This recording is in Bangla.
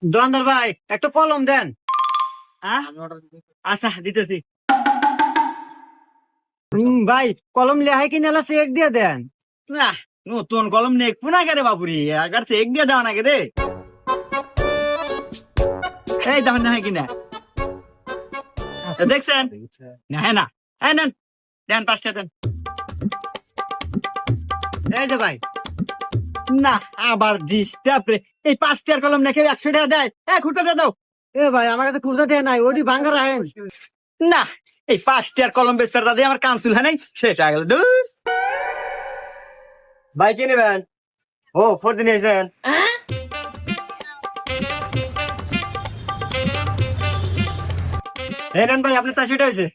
দোকানদার ভাই একটা কলম দেন। আচ্ছা দিতেছি। ভাই কলম লেহাই কিনে এলা চেক দিয়ে দেন। না নতুন কলম নেই পুনা কে রে বাপুরি আগার চেক দিয়ে দেওয়া নাকি রে। এই দেখেন না কিনা দেখছেন না? হ্যাঁ না হ্যাঁ নেন দেন 5টা দেন। এই যে ভাই না আবার ডিস্টার্ব রে। এই 5টার কলম নাকি 100 টাকা দেয়। খুঁড়তে দাও। এ ভাই আমার কাছে খুচরা টেয়া নাই, ওটি ভাঙ্গা রাখেন। না এই 5টার কলম বেচার দাদা আমার কানসুল হয় নাই, শেষ হয়ে গেল। দূর ভাই কি নেবেন? ও ফোর দিন এসেছেন। এই নেন ভাই আপনি 400 টাকা হয়েছে।